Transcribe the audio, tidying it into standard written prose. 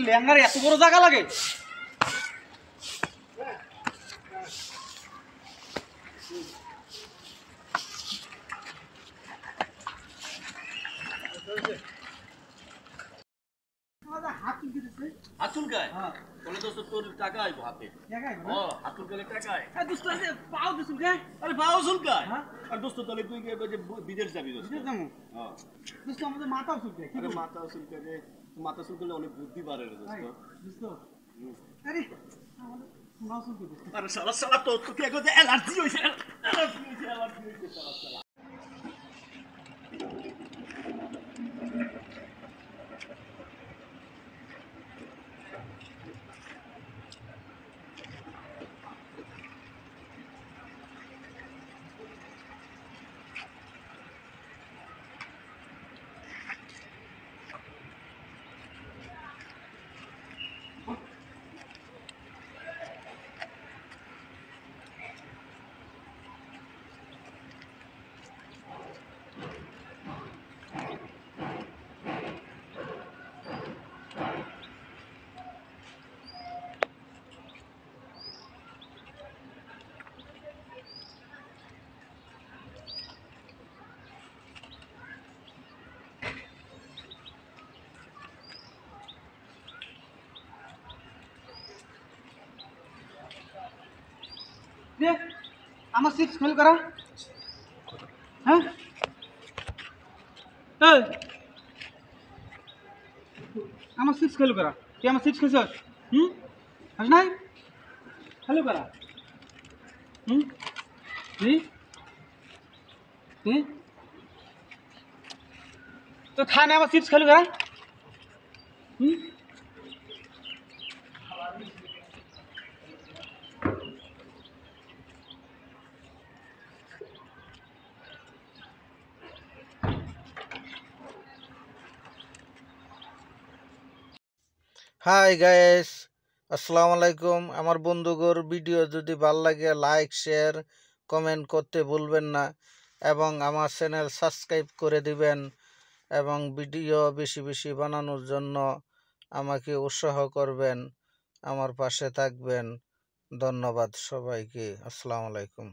লেঙ্গার এত বড় জায়গা লাগে? হাত চুলকায়? বলে দোস্ত তোর টাকা আইবো হাতে। হাত চুলকালে টাকা আয়। পাও চুলকায়? আরে পাও চুলকায়? আর দোস্ত তাহলে তুই বিদেশ যাবি দোস্ত? বিদেশ যাবো? দোস্ত আমাদের মাথাও চুলকায়। আরে মাথাও চুলকায় যে, মাথা চুলকালে অনেক বুদ্ধি বাড়ে রে দোস্ত। দোস্ত আরে আমাদের মাথাও চুলকায়। আরে শালা শালা তোর কি একদম অ্যালার্জি হইছে, অ্যালার্জি হইছে শালা শালা। আমার সিক্স ফেল করা। হ্যাঁ আমার সিক্স ফেল করা। তুই আমার সিক্স খেয়েছ? হাস নাই ফেল করা। তো খানে আমার সিক্স খেলু করা। হাই গাইস, আসসালামু আলাইকুম। আমার বন্ধুগোর ভিডিও যদি ভাল লাগে লাইক শেয়ার কমেন্ট করতে ভুলবেন না এবং আমার চ্যানেল সাবস্ক্রাইব করে দিবেন এবং ভিডিও বেশি বেশি বানানোর জন্য আমাকে উৎসাহ করবেন, আমার পাশে থাকবেন। ধন্যবাদ সবাইকে। আসসালামু আলাইকুম।